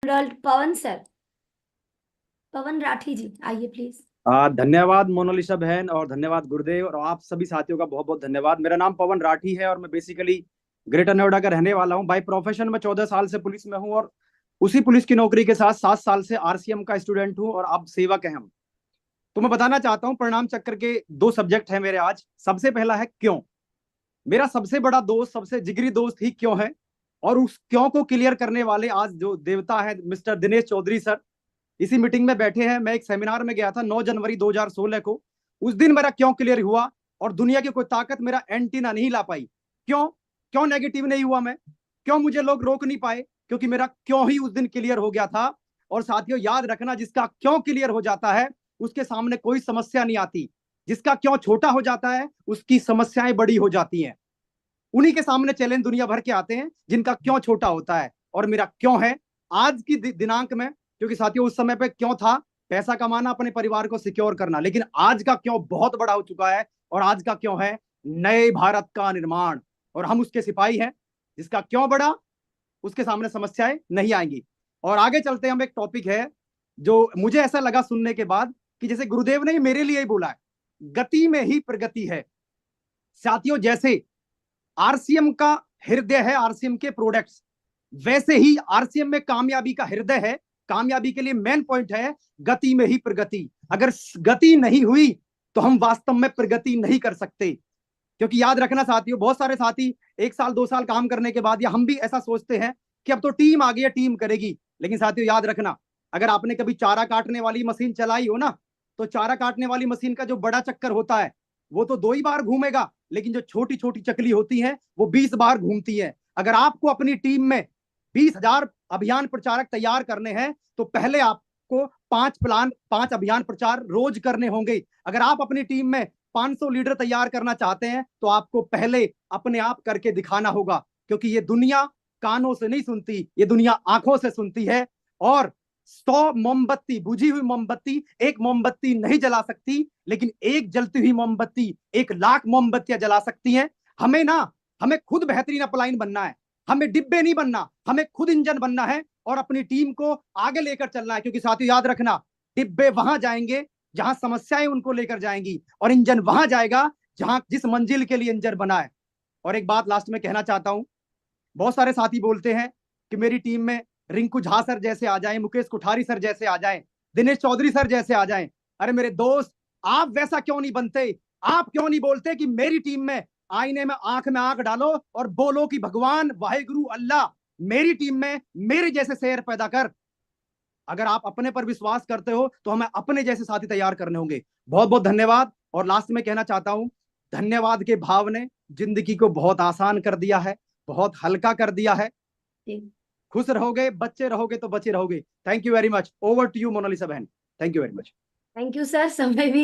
पवन sir, पवन राठी जी, आइए please. धन्यवाद Mona Lisa बहन, और धन्यवाद गुरुदेव, और आप सभी साथियों का बहुत बहुत धन्यवाद। मेरा नाम पवन राठी है और मैं बेसिकली ग्रेटर नोएडा का रहने वाला हूं। बाय प्रोफेशन में 14 साल से पुलिस में हूं, और उसी पुलिस की नौकरी के साथ 7 साल से आरसीएम का स्टूडेंट हूं, और अब सेवक हैं हम। तो मैं बताना चाहता हूं, परिणाम चक्र के 2 सब्जेक्ट हैं मेरे आज। सबसे पहला है क्यों। मेरा सबसे बड़ा दोस्त, सबसे जिगरी दोस्त ही क्यों है, और उस क्यों को क्लियर करने वाले आज जो देवता है मिस्टर दिनेश चौधरी सर, इसी मीटिंग में बैठे हैं। मैं एक सेमिनार में गया था 9 जनवरी 2016 को। उस दिन मेरा क्यों क्लियर हुआ, और दुनिया की कोई ताकत मेरा एंटीना नहीं ला पाई। क्यों क्यों नेगेटिव नहीं हुआ मैं, क्यों मुझे लोग रोक नहीं पाए, क्योंकि मेरा क्यों ही उस दिन क्लियर हो गया था। और साथियों याद रखना, जिसका क्यों क्लियर हो जाता है उसके सामने कोई समस्या नहीं आती। जिसका क्यों छोटा हो जाता है उसकी समस्याएं बड़ी हो जाती हैं। उन्हीं के सामने चैलेंज दुनिया भर के आते हैं जिनका क्यों छोटा होता है। और मेरा क्यों है आज की दिनांक में, क्योंकि साथियों उस समय पे क्यों था पैसा कमाना, अपने परिवार को सिक्योर करना, लेकिन आज का क्यों बहुत बड़ा हो चुका है। और आज का क्यों है नए भारत का निर्माण, और हम उसके सिपाही हैं। जिसका क्यों बड़ा, उसके सामने समस्याएं नहीं आएंगी। और आगे चलते हम, एक टॉपिक है जो मुझे ऐसा लगा सुनने के बाद कि जैसे गुरुदेव ने मेरे लिए ही बोला है, गति में ही प्रगति है। साथियों जैसे आरसीएम का हृदय है आरसीएम के प्रोडक्ट्स, वैसे ही आरसीएम में कामयाबी का हृदय है। कामयाबी के लिए मेन पॉइंट है गति में ही प्रगति। अगर गति नहीं हुई तो हम वास्तव में प्रगति नहीं कर सकते। क्योंकि याद रखना साथियों, बहुत सारे साथी 1 साल 2 साल काम करने के बाद, या हम भी ऐसा सोचते हैं कि अब तो टीम आ गई है, टीम करेगी। लेकिन साथियों याद रखना, अगर आपने कभी चारा काटने वाली मशीन चलाई हो ना, तो चारा काटने वाली मशीन का जो बड़ा चक्कर होता है वो तो 2 ही बार घूमेगा, लेकिन जो छोटी छोटी चकली होती है वो 20 बार घूमती है। अगर आपको अपनी टीम में 20,000 अभियान प्रचारक तैयार करने हैं तो पहले आपको 5 अभियान प्रचार रोज करने होंगे। अगर आप अपनी टीम में 500 लीडर तैयार करना चाहते हैं तो आपको पहले अपने आप करके दिखाना होगा। क्योंकि ये दुनिया कानों से नहीं सुनती, ये दुनिया आंखों से सुनती है। और 100 मोमबत्ती, बुझी हुई मोमबत्ती एक मोमबत्ती नहीं जला सकती, लेकिन एक जलती हुई मोमबत्ती 1,00,000 मोमबत्तियां जला सकती हैं। हमें खुद बेहतरीन अपलाइन बनना है, हमें डिब्बे नहीं बनना, हमें खुद इंजन बनना है और अपनी टीम को आगे लेकर चलना है। क्योंकि साथियों याद रखना, डिब्बे वहां जाएंगे जहां समस्याएं उनको लेकर जाएंगी, और इंजन वहां जाएगा जहां जिस मंजिल के लिए इंजन बना है। और एक बात लास्ट में कहना चाहता हूं, बहुत सारे साथी बोलते हैं कि मेरी टीम में रिंकू झा सर जैसे आ जाएं, मुकेश कुठारी सर जैसे आ जाएं, दिनेश चौधरी सर जैसे आ जाएं। अरे मेरे दोस्त, आप वैसा क्यों नहीं बनते? आप क्यों नहीं बोलते कि मेरी टीम में आईने में आंख डालो और बोलो कि भगवान वाहेगुरु अल्लाह, मेरी टीम में मेरे जैसे शेर पैदा कर। अगर आप अपने पर विश्वास करते हो तो हमें अपने जैसे साथी तैयार करने होंगे। बहुत बहुत धन्यवाद। और लास्ट में कहना चाहता हूं, धन्यवाद के भाव ने जिंदगी को बहुत आसान कर दिया है, बहुत हल्का कर दिया है। खुश रहोगे, बच्चे रहोगे तो बचे रहोगे। Thank you very much. Over to you Monalisa बहन। Thank you very much. Thank you sir, समय भी